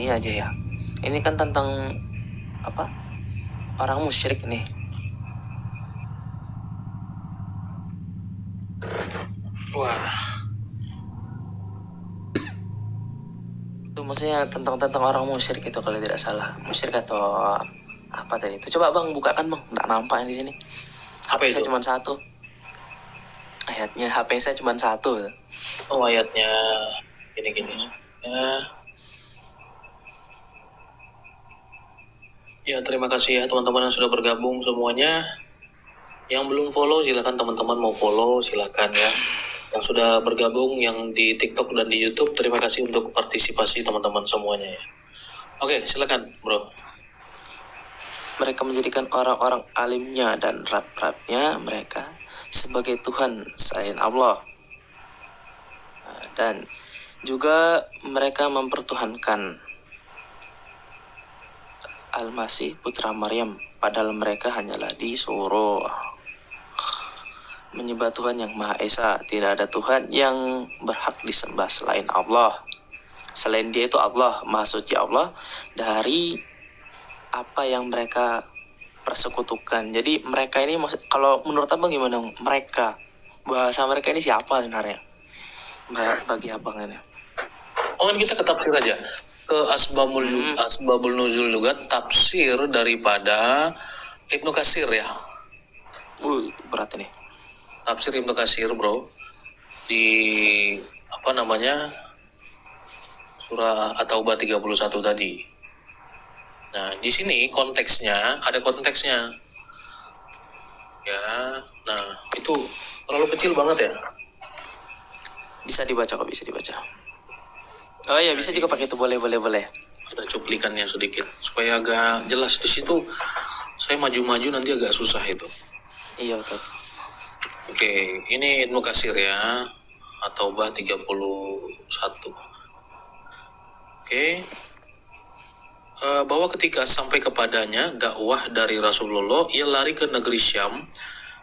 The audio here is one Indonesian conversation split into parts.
ini aja ya. Ini kan tentang apa? Orang musyrik nih. Wah, Itu maksudnya tentang orang musyrik itu kalau tidak salah. Musyrik atau apa tadi itu? Coba Bang bukakan Bang, nggak nampak di sini. apa HP saya itu? cuma satu. Ayatnya HP saya cuma satu. Oh, ayatnya gini-gini. Ya, terima kasih ya teman-teman yang sudah bergabung semuanya. Yang belum follow silakan teman-teman mau follow silakan ya. Yang sudah bergabung yang di TikTok dan di YouTube, terima kasih untuk partisipasi teman-teman semuanya ya. Oke, silakan bro. Mereka menjadikan orang-orang alimnya dan rab-rabnya mereka sebagai Tuhan selain Allah. Dan juga mereka mempertuhankan Al-Masih putra Maryam, padahal mereka hanyalah disuruh menyembah Tuhan yang Maha Esa. Tidak ada Tuhan yang berhak disembah selain Allah. Selain Dia itu Allah, Maha Suci Allah dari apa yang mereka persekutukan. Jadi mereka ini, kalau menurut Abang gimana? Mereka, bahasa mereka ini siapa sebenarnya? Bagi Abang ini. Oh, kan kita ke tafsir aja. Ke Asbabul Nuzul juga, tafsir daripada Ibnu Katsir ya. Berat ini. Tafsir Ibnu Katsir bro, di apa namanya, surah At-Taubah 31 tadi. Nah, di sini konteksnya, ada konteksnya ya. Nah, itu terlalu kecil banget ya. Bisa dibaca kok, bisa dibaca. Oh iya, bisa juga pakai itu, boleh. Ada cuplikannya sedikit supaya agak jelas. Di situ saya maju-maju nanti agak susah itu. Iya betul. Oke, ini Ibnu Katsir ya, At-Taubah 31. Oke. Bahwa ketika sampai kepadanya dakwah dari Rasulullah, ia lari ke negeri Syam.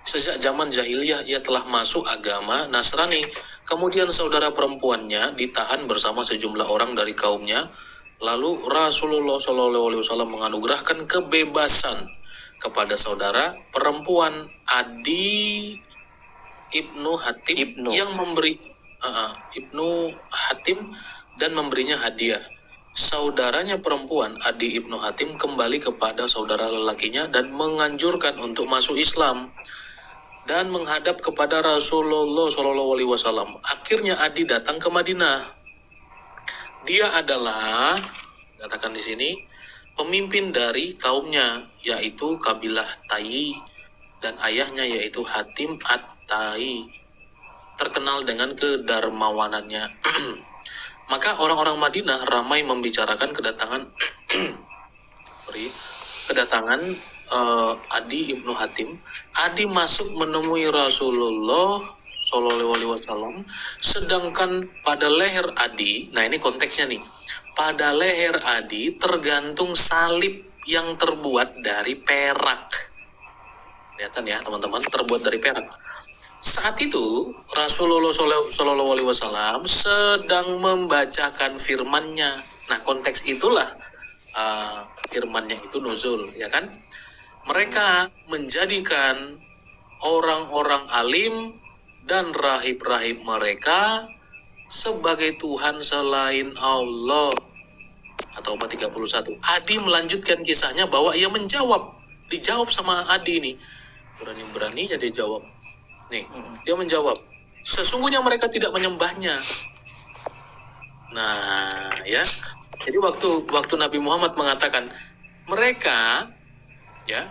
Sejak zaman jahiliyah ia telah masuk agama Nasrani. Kemudian saudara perempuannya ditahan bersama sejumlah orang dari kaumnya. Lalu Rasulullah SAW menganugerahkan kebebasan kepada saudara perempuan Adi Ibnu Hatim yang memberi Ibnu Hatim dan memberinya hadiah. Saudaranya perempuan Adi Ibnu Hatim kembali kepada saudara lelakinya dan menganjurkan untuk masuk Islam dan menghadap kepada Rasulullah SAW. Akhirnya Adi datang ke Madinah. Dia adalah, katakan di sini, pemimpin dari kaumnya, yaitu kabilah Tai, dan ayahnya yaitu Hatim At-Tai, terkenal dengan kedermawanannya. Maka orang-orang Madinah ramai membicarakan kedatangan Adi Ibnu Hatim. Adi masuk menemui Rasulullah SAW, sedangkan pada leher Adi, nah ini konteksnya nih, pada leher Adi tergantung salib yang terbuat dari perak. Kelihatan ya teman-teman, terbuat dari perak. Saat itu Rasulullah SAW sedang membacakan firman-Nya. Nah, konteks itulah firman-Nya itu nuzul, ya kan? Mereka menjadikan orang-orang alim dan rahib-rahib mereka sebagai Tuhan selain Allah. Atau 31. Adi melanjutkan kisahnya bahwa ia dijawab sama Adi nih. Berani-beraninya dia jawab. Nih, dia menjawab, sesungguhnya mereka tidak menyembahnya. Nah, ya. Jadi waktu Nabi Muhammad mengatakan mereka ya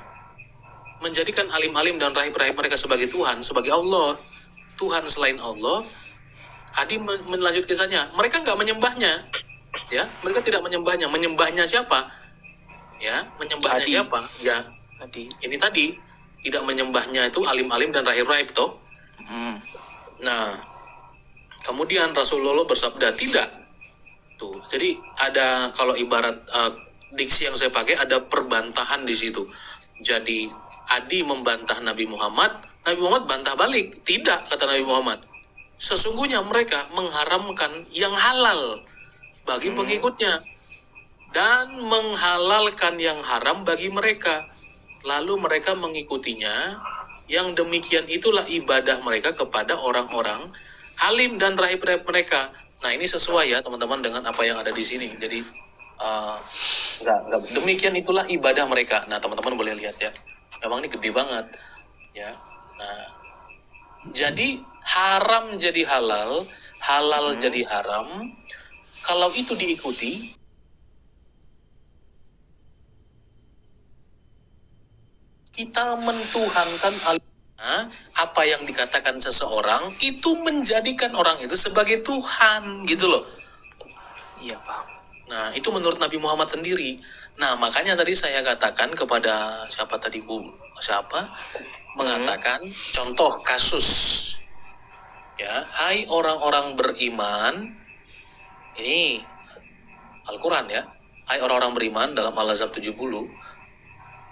menjadikan alim-alim dan rahib-rahib mereka sebagai Tuhan, sebagai Allah, Tuhan selain Allah, Adi melanjut kisahnya. Mereka nggak menyembahnya, ya. Mereka tidak menyembahnya. Menyembahnya siapa? Ya, menyembahnya Adi. Siapa? Ya, Adi. Ini tadi tidak menyembahnya itu alim-alim dan rahib-rahib toh. Nah, kemudian Rasulullah bersabda tidak. Tuh, jadi ada kalau ibarat diksi yang saya pakai ada perbantahan di situ. Jadi Adi membantah Nabi Muhammad bantah balik. Tidak, kata Nabi Muhammad. Sesungguhnya mereka mengharamkan yang halal bagi pengikutnya. dan menghalalkan yang haram bagi mereka. Lalu mereka mengikutinya. Yang demikian itulah ibadah mereka kepada orang-orang alim dan rahib-rahib mereka. Nah, ini sesuai ya teman-teman dengan apa yang ada di sini. Jadi demikian itulah ibadah mereka. Nah, teman-teman boleh lihat ya. Memang ini gede banget ya. Nah, jadi haram jadi halal, halal jadi haram. Kalau itu diikuti, kita mentuhankan apa yang dikatakan seseorang itu menjadikan orang itu sebagai Tuhan gitu loh. Iya, paham. Nah, itu menurut Nabi Muhammad sendiri. Nah, makanya tadi saya katakan kepada siapa tadi Bu? Siapa? Mengatakan contoh kasus. Ya, hai orang-orang beriman. Ini Al-Quran ya. Hai orang-orang beriman dalam Al-Ahzab 70.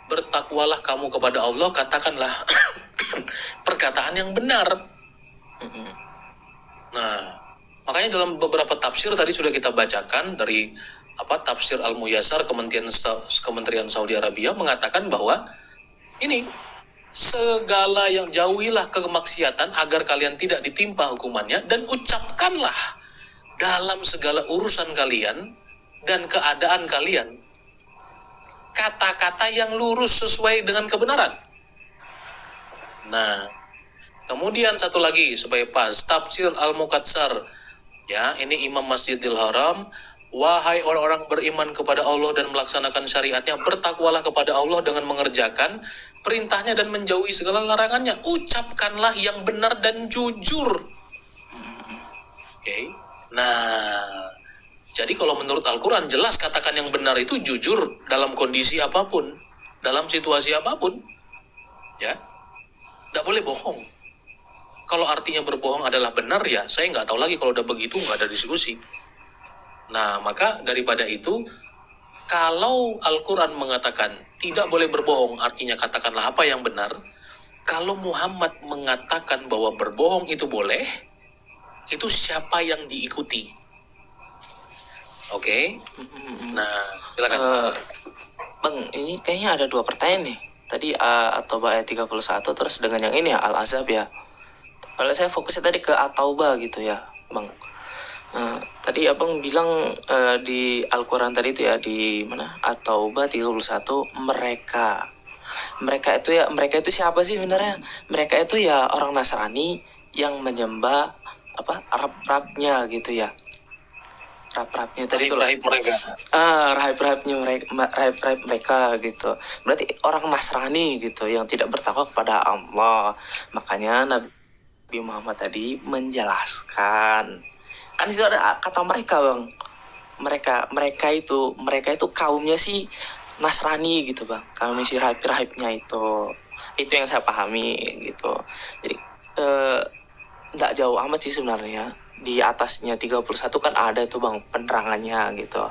Bertakwalah kamu kepada Allah, katakanlah perkataan yang benar. Nah, makanya dalam beberapa tafsir tadi sudah kita bacakan dari tafsir Al-Muyassar Kementerian Saudi Arabia mengatakan bahwa ini segala yang jauhilah kemaksiatan agar kalian tidak ditimpa hukumannya, dan ucapkanlah dalam segala urusan kalian dan keadaan kalian kata-kata yang lurus sesuai dengan kebenaran. Nah, kemudian satu lagi supaya pas, tafsir Al-Muqatsar ya, ini Imam Masjidil Haram. Wahai orang-orang beriman kepada Allah dan melaksanakan syariatnya, bertakwalah kepada Allah dengan mengerjakan perintahnya dan menjauhi segala larangannya. Ucapkanlah yang benar dan jujur. Oke. Nah, jadi kalau menurut Al-Quran jelas katakan yang benar itu jujur dalam kondisi apapun, dalam situasi apapun. Ya, nggak boleh bohong. Kalau artinya berbohong adalah benar ya, saya nggak tahu lagi kalau udah begitu nggak ada diskusi. Nah, maka daripada itu, kalau Al-Quran mengatakan tidak boleh berbohong, artinya katakanlah apa yang benar. Kalau Muhammad mengatakan bahwa berbohong itu boleh, itu siapa yang diikuti? Oke. Nah, silakan. Bang, ini kayaknya ada dua pertanyaan nih. Tadi At-Taubah ayat 31, terus dengan yang ini ya, Al-Ahzab ya. Kalau saya fokusnya tadi ke At-Taubah gitu ya, Bang. Tadi abang bilang di Al-Quran tadi itu ya, di mana At-Taubah 31, mereka itu siapa sih sebenarnya? Mereka itu ya orang Nasrani yang menyembah rab-rabnya gitu ya, rab-rabnya tadi itu Rahib mereka. rahib mereka gitu. Berarti orang Nasrani gitu yang tidak bertakwa kepada Allah. Makanya Nabi Muhammad tadi menjelaskan, kan itu ada kata mereka, Bang. Mereka itu kaumnya sih Nasrani gitu, Bang. Kami si rahib-rahibnya itu yang saya pahami gitu. Jadi nggak jauh amat sih sebenarnya. Di atasnya 31 kan ada tuh, Bang, penerangannya gitu.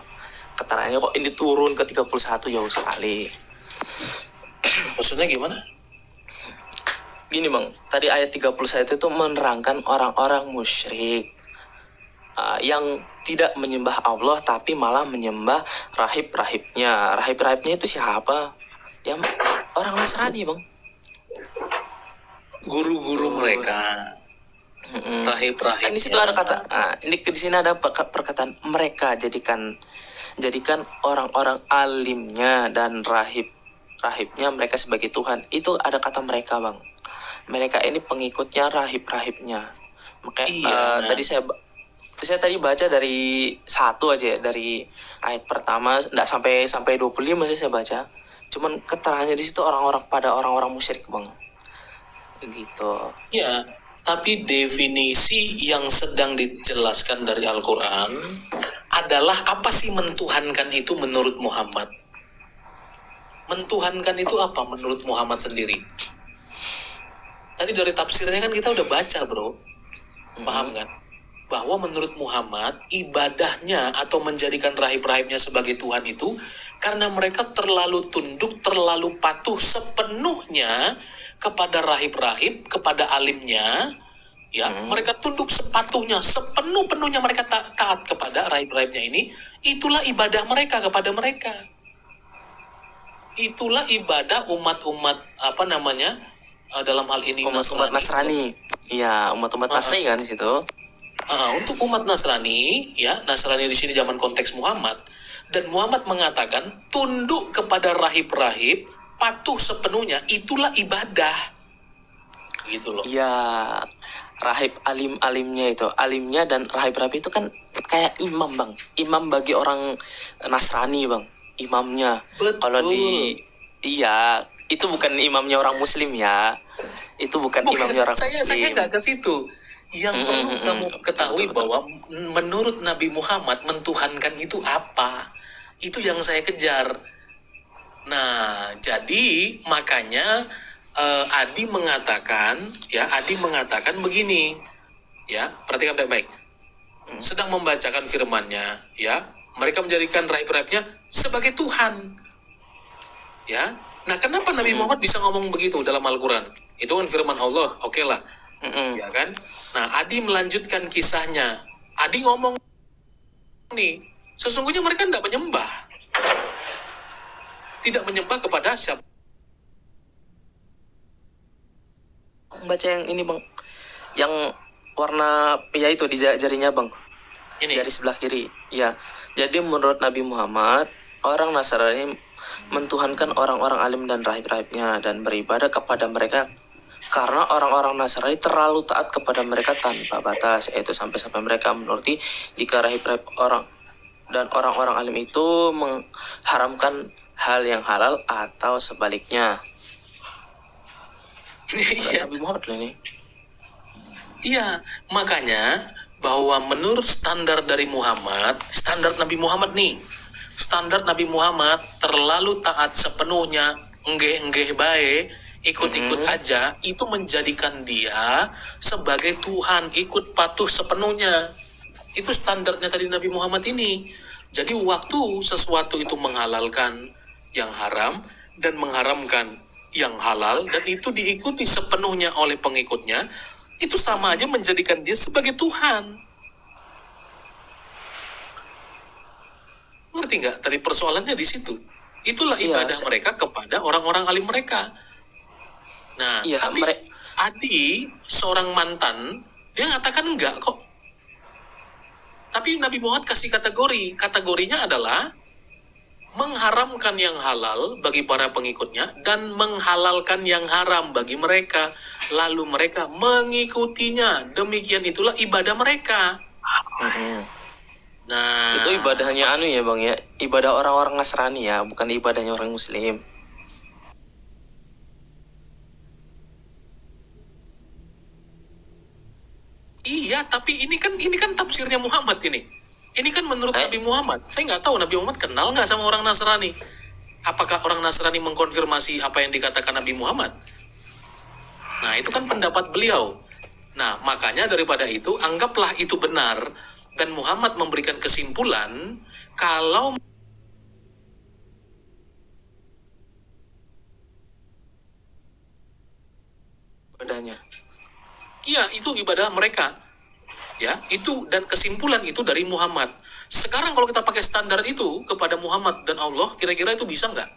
Keterangannya kok ini turun ke 31 jauh sekali. Maksudnya gimana? Gini, Bang, tadi ayat 31 itu menerangkan orang-orang musyrik yang tidak menyembah Allah tapi malah menyembah rahib-rahibnya. Rahib-rahibnya itu siapa? Ya orang Nasrani, Bang. Guru-guru mereka. Rahib-rahibnya. Kan di situ ada kata, ini di sini ada perkataan mereka jadikan orang-orang alimnya dan rahibnya mereka sebagai Tuhan. Itu ada kata mereka, Bang. Mereka ini pengikutnya rahib-rahibnya. Makanya tadi saya tadi baca dari satu aja ya, dari ayat pertama enggak sampai 25 sih saya baca. Cuman keterangannya di situ orang-orang musyrik, Bang. Gitu. Ya, tapi definisi yang sedang dijelaskan dari Al-Quran adalah apa sih mentuhankan itu menurut Muhammad? Mentuhankan itu apa menurut Muhammad sendiri? Tadi dari tafsirnya kan kita udah baca, bro. Paham kan? Bahwa menurut Muhammad, ibadahnya atau menjadikan rahib-rahibnya sebagai Tuhan itu karena mereka terlalu tunduk, terlalu patuh sepenuhnya kepada rahib-rahib, kepada alimnya, ya, mereka tunduk sepatuhnya, sepenuh-penuhnya mereka taat kepada rahib-rahibnya ini, itulah ibadah mereka kepada mereka. Itulah ibadah umat-umat dalam hal ini Umat-umat Nasrani. Iya, umat-umat Nasrani kan di situ. Untuk umat Nasrani, ya, Nasrani di sini zaman konteks Muhammad, dan Muhammad mengatakan tunduk kepada rahib-rahib, patuh sepenuhnya, itulah ibadah. Gitu loh. Iya, rahib alimnya itu, alimnya dan rahib-rahib itu kan kayak imam, Bang. Imam bagi orang Nasrani, Bang. Imamnya. Betul. Kalau iya, itu bukan imamnya orang Muslim ya. Itu bukan imamnya orang Muslim. Saya nggak ke situ. Yang perlu kamu ketahui betul. bahwa menurut Nabi Muhammad mentuhankan itu apa? Itu yang saya kejar. Nah, jadi makanya Adi mengatakan begini, ya, perhatikan baik-baik. Sedang membacakan firman-Nya, ya, mereka menjadikan rahib-rahibnya sebagai Tuhan, ya. Nah, kenapa Nabi Muhammad bisa ngomong begitu dalam Al-Quran? Itu kan firman Allah, oke lah, ya kan? Nah, Adi melanjutkan kisahnya. Adi ngomong nih, sesungguhnya mereka tidak menyembah kepada siapa. Baca yang ini, Bang. Yang warna ya itu di jarinya, Bang. Ini. Jari sebelah kiri. Ya. Jadi menurut Nabi Muhammad, orang Nasrani mentuhankan orang-orang alim dan rahib-rahibnya dan beribadah kepada mereka karena orang-orang Nasrani terlalu taat kepada mereka tanpa batas, yaitu sampai-sampai mereka menuruti jika rahib-rahib dan orang-orang alim itu mengharamkan hal yang halal atau sebaliknya. Iya. Nabi Muhammad loh ini. Iya, makanya bahwa menurut standar dari Muhammad, standar Nabi Muhammad nih, standar Nabi Muhammad terlalu taat sepenuhnya, enggeh bae, ikut-ikut aja, itu menjadikan dia sebagai Tuhan, ikut patuh sepenuhnya. Itu standarnya tadi Nabi Muhammad ini. Jadi waktu sesuatu itu menghalalkan yang haram dan mengharamkan yang halal, dan itu diikuti sepenuhnya oleh pengikutnya, itu sama aja menjadikan dia sebagai Tuhan. Ngerti nggak? Tadi persoalannya di situ. Itulah ibadah mereka kepada orang-orang alim mereka. Nah, tapi Adi, seorang mantan, dia ngatakan enggak kok. Tapi Nabi Muhammad kasih kategorinya adalah mengharamkan yang halal bagi para pengikutnya dan menghalalkan yang haram bagi mereka, lalu mereka mengikutinya. Demikian itulah ibadah mereka. Nah, itu ibadahnya ya, Bang, ya, ibadah orang-orang Nasrani ya, bukan ibadahnya orang Muslim. Iya, tapi ini kan tafsirnya Muhammad ini. Ini kan menurut Nabi Muhammad. Saya nggak tahu Nabi Muhammad kenal nggak sama orang Nasrani. Apakah orang Nasrani mengkonfirmasi apa yang dikatakan Nabi Muhammad? Nah, itu kan pendapat beliau. Nah, makanya daripada itu, anggaplah itu benar. Dan Muhammad memberikan kesimpulan, kalau ibadahnya. Iya, itu ibadah mereka. Ya, itu, dan kesimpulan itu dari Muhammad. Sekarang kalau kita pakai standar itu kepada Muhammad dan Allah, kira-kira itu bisa nggak?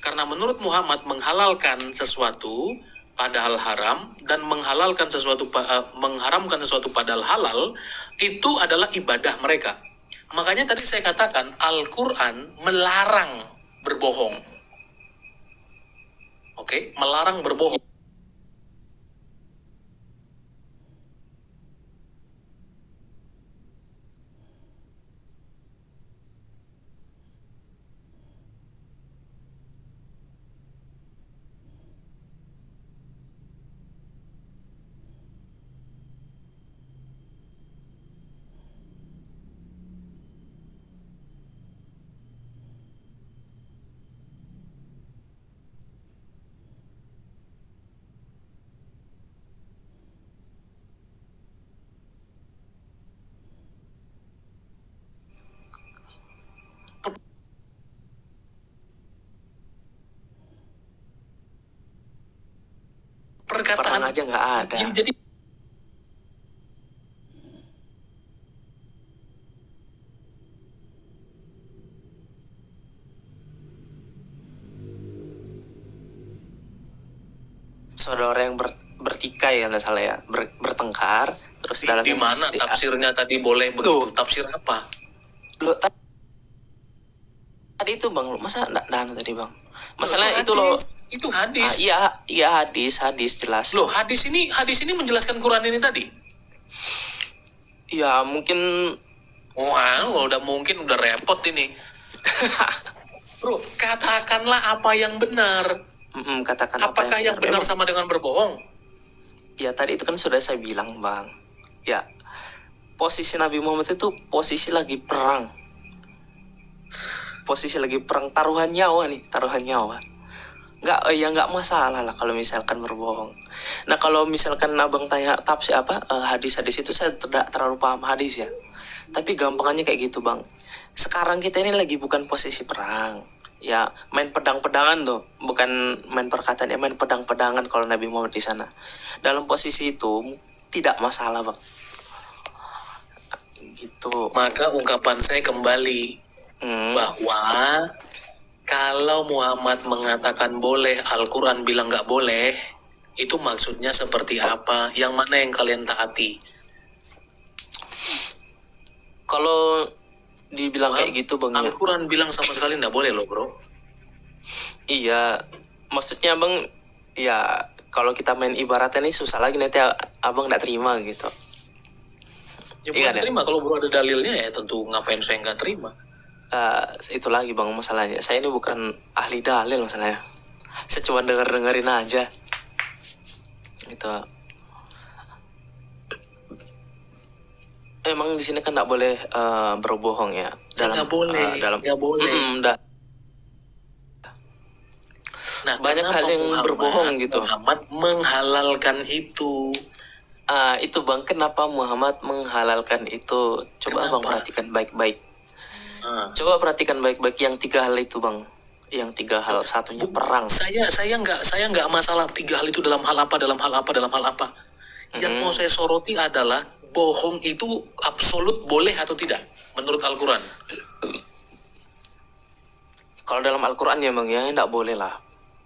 Karena menurut Muhammad menghalalkan sesuatu padahal haram dan mengharamkan sesuatu padahal halal, itu adalah ibadah mereka. Makanya tadi saya katakan Al-Quran melarang berbohong. Oke, melarang berbohong. Perkataan aja nggak ada. Jadi saudara yang bertikai kalau nggak salah ya, bertengkar terus Di mana tafsirnya tadi boleh begitu? Tafsir apa? Lo tadi itu bang, masa nggak tadi bang? Masalahnya itu loh. Itu hadis. Iya hadis jelas. Loh, hadis ini menjelaskan Quran ini tadi. Ya mungkin. Wah, udah repot ini. Bro, katakanlah apa yang benar. Katakan apakah yang benar sama dengan berbohong? Ya tadi itu kan sudah saya bilang bang. Ya posisi Nabi Muhammad itu posisi lagi perang. Taruhan nyawa. Nggak masalah lah kalau misalkan berbohong. Nah kalau misalkan abang tanya tafsir hadis-hadis itu, saya tidak terlalu paham hadis ya. Tapi gampangannya kayak gitu bang. Sekarang kita ini lagi bukan posisi perang. Ya main pedang-pedangan tuh, bukan main perkataan ya, main pedang-pedangan kalau Nabi Muhammad di sana. Dalam posisi itu tidak masalah bang. Gitu. Maka ungkapan saya kembali bahwa kalau Muhammad mengatakan boleh, Al-Quran bilang nggak boleh, itu maksudnya seperti apa? Yang mana yang kalian taati? Kalau dibilang kayak gitu bang, Al-Quran bilang sama sekali nggak boleh loh bro. Iya, maksudnya bang, ya kalau kita main ibaratnya ini susah lagi nanti abang nggak terima gitu. Ya bukan terima, kalau bro ada dalilnya ya tentu ngapain saya nggak terima. Itu lagi bang masalahnya. Saya ini bukan ahli dalil masalahnya. Saya cuma dengerin aja. Gitu. Emang di sini kan nggak boleh berbohong ya. Nggak boleh. Nah, banyak hal yang berbohong gitu. Muhammad menghalalkan itu. Itu bang, kenapa Muhammad menghalalkan itu? Coba abang perhatikan baik-baik. Coba perhatikan baik-baik yang 3 hal itu bang. Yang 3 hal, satunya perang. Saya nggak masalah 3 hal itu dalam hal apa. Yang mau saya soroti adalah bohong itu absolut boleh atau tidak menurut Al-Quran. Kalau dalam Al-Quran ya bang ya nggak boleh lah.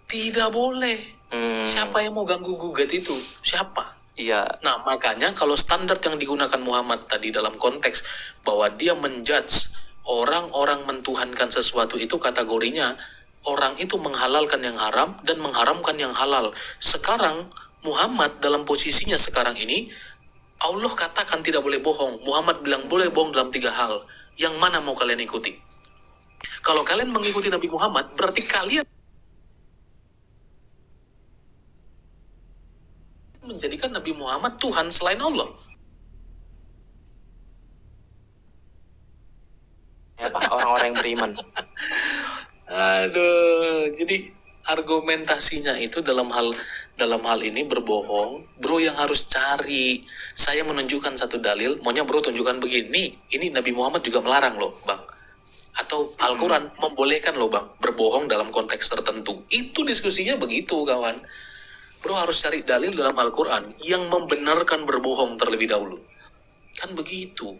Tidak boleh. Siapa yang mau ganggu gugat itu? Siapa? Iya. Nah makanya kalau standar yang digunakan Muhammad tadi dalam konteks bahwa dia menjudge orang-orang mentuhankan sesuatu, itu kategorinya orang itu menghalalkan yang haram dan mengharamkan yang halal. Sekarang Muhammad dalam posisinya sekarang ini, Allah katakan tidak boleh bohong, Muhammad bilang boleh bohong dalam 3 hal. Yang mana mau kalian ikuti? Kalau kalian mengikuti Nabi Muhammad, berarti kalian menjadikan Nabi Muhammad Tuhan selain Allah. Ya, orang-orang yang beriman. Aduh, jadi argumentasinya itu dalam hal ini berbohong, bro yang harus cari. Saya menunjukkan satu dalil, maunya bro tunjukkan begini, ini Nabi Muhammad juga melarang loh bang. Atau Al-Quran membolehkan loh bang, berbohong dalam konteks tertentu. Itu diskusinya begitu kawan. Bro harus cari dalil dalam Al-Quran yang membenarkan berbohong terlebih dahulu. Kan begitu.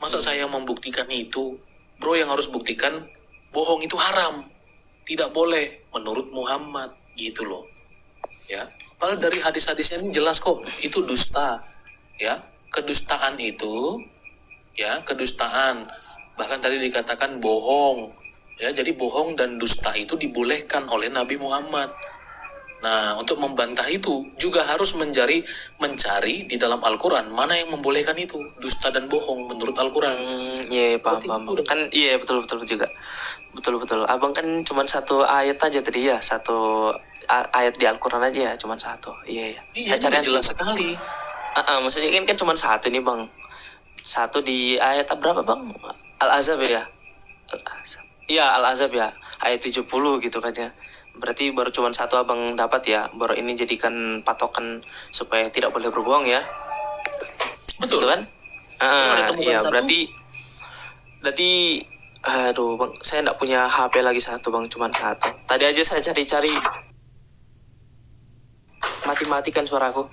Masa saya membuktikan itu? Bro yang harus buktikan bohong itu haram, tidak boleh menurut Muhammad gitu loh. Ya, padahal dari hadis-hadisnya ini jelas kok itu dusta. Ya, kedustaan itu ya, kedustaan. Bahkan tadi dikatakan bohong. Ya, jadi bohong dan dusta itu dibolehkan oleh Nabi Muhammad. Nah, untuk membantah itu juga harus mencari di dalam Al-Quran mana yang membolehkan itu, dusta dan bohong menurut Al-Quran. Iya, paham. Kan iya betul juga. Betul. Abang kan cuma satu ayat aja tadi ya, satu ayat di Al-Quran aja ya, cuma satu. Iya. Saya cari jelas sekali. Maksudnya kan cuma satu nih bang. Satu di ayat berapa bang? Al-Azab ya. Iya Al-Azab ya, ayat 70 gitu kan ya. Berarti baru cuma satu abang dapat ya, baru ini jadikan patokan supaya tidak boleh berbohong ya. Betul gitu kan? Iya berarti aduh bang, saya nggak punya HP lagi satu bang, cuma satu. Tadi aja saya cari-cari, mati-matikan suaraku.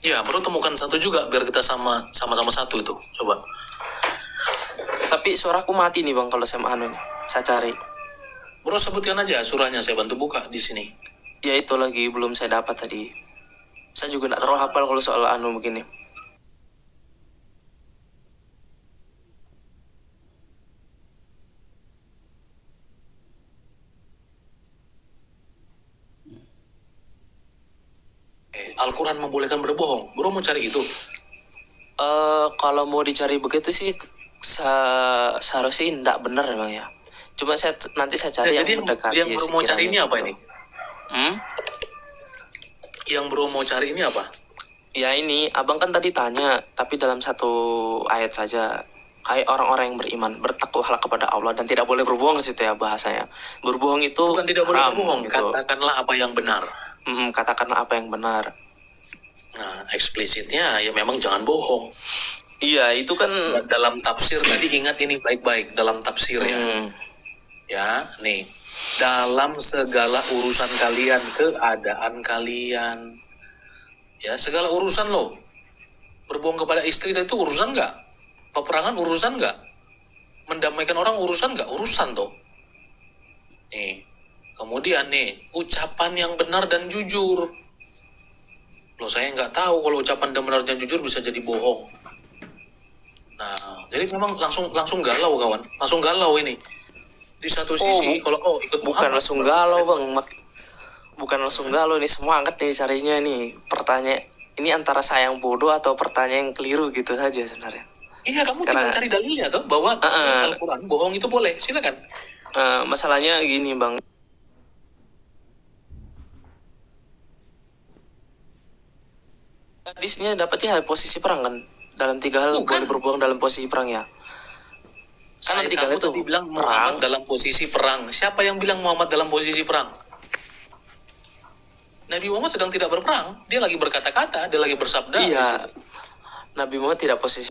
Ya, baru temukan satu juga biar kita sama-sama satu itu. Coba. Tapi suaraku mati nih bang kalau saya anu nih. Saya cari. Bro sebutkan aja surahnya, saya bantu buka di sini. Ya itu lagi belum saya dapat tadi. Saya juga nggak terlalu hafal kalau soal anu begini. Al-Quran membolehkan berbohong. Bro mau cari itu? Kalau mau dicari begitu sih seharusnya tidak benar memang ya. Cuma nanti saya cari yang Jadi mendekati yang bro mau cari sekiranya ini apa gitu. ini? Yang bro mau cari ini apa? Ya ini, abang kan tadi tanya, tapi dalam satu ayat saja. Hai orang-orang yang beriman, bertakwalah kepada Allah dan tidak boleh berbohong situ ya bahasanya. Berbohong itu Bukan tidak boleh haram, berbohong, gitu. katakanlah apa yang benar. Katakanlah apa yang benar. Nah, eksplisitnya ya memang jangan bohong. Iya, itu kan Dalam tafsir tadi ingat ini baik-baik dalam tafsir ya. Ya, nih. Dalam segala urusan kalian, keadaan kalian. Ya, segala urusan loh. Berbohong kepada istri itu urusan nggak? Peperangan urusan nggak? Mendamaikan orang urusan nggak? Urusan toh. Nih. Kemudian nih, ucapan yang benar dan jujur. Loh, saya nggak tahu kalau ucapan yang benar dan jujur bisa jadi bohong. Nah, jadi memang langsung galau kawan, langsung galau ini. Di satu sisi kalau ikut bukan Muhammad, langsung galau bang, bukan langsung galau nih, semangat nih carinya nih. Pertanyaan ini antara saya yang bodoh atau pertanyaan yang keliru gitu saja sebenarnya. Iya, kamu tinggal cari dalilnya tuh bahwa Al-Quran bohong itu boleh, silakan. Masalahnya gini bang, hadisnya dapatnya posisi perang kan, dalam 3 hal boleh berbohong dalam posisi perang ya. Kan Saya kamu tadi bilang Muhammad dalam posisi perang. Siapa yang bilang Muhammad dalam posisi perang? Nabi Muhammad sedang tidak berperang, dia lagi berkata-kata, dia lagi bersabda. Iya, Nabi Muhammad tidak posisi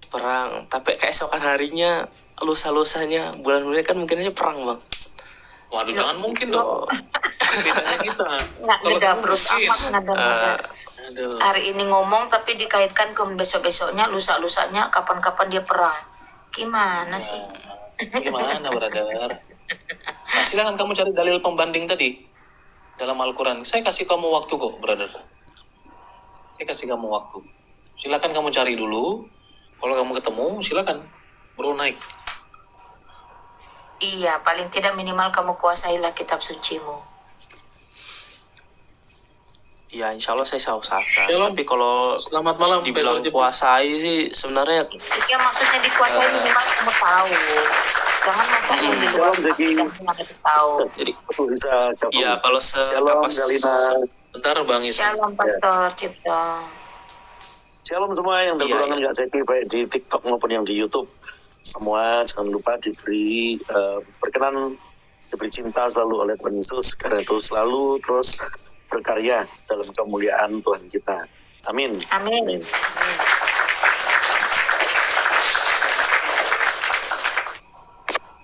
perang, tapi keesokan harinya lusa-lusanya bulan-bulan kan mungkin aja perang bang. Waduh, jangan mungkin dong. Bedanya kita. Nggak terus apa hari ini ngomong tapi dikaitkan ke besok-besoknya, lusa-lusanya, kapan-kapan dia perang. Gimana sih? Gimana, brother? Nah, silakan kamu cari dalil pembanding tadi dalam Al-Quran. Saya kasih kamu waktu kok, brother. Saya kasih kamu waktu. Silakan kamu cari dulu. Kalau kamu ketemu, silakan. Bro naik. Iya, paling tidak minimal kamu kuasailah kitab sucimu. Ya insya Allah saya usahakan. Shalom. Tapi kalau Selamat malam. dibilang kuasai sih sebenarnya. Ya maksudnya dikuasai minimal kamu tahu. Jangan masa yang di luar kamu tahu. Jadi bisa ya kalau Shalom Galina. Bentar Bang Isan. Shalom Pastor Cipta. Shalom semua yang bergolongan nggak jadi baik di TikTok maupun yang di YouTube. Semua jangan lupa diberi berkenan, diberi cinta selalu oleh Tuhan Yesus, karena itu selalu terus berkarya dalam kemuliaan Tuhan kita. Amin. Amin. Amin.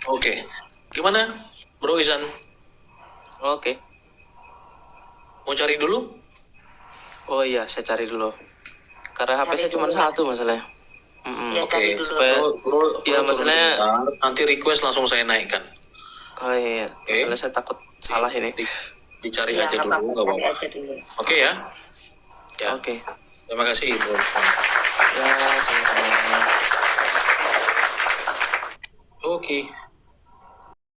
Oke. Gimana, Bro Isan? Oke. Mau cari dulu? Oh iya, saya cari dulu. Karena HP saya cuma satu masalahnya. Ya, cari dulu. Supaya ya masalahnya nanti request langsung saya naikkan. oh iya, masalahnya saya takut salah ini. Dicari Ya, aja dulu, nggak apa-apa. Oke ya. Ya. Oke. Terima kasih, Bro. Ya, sama-sama. Oke.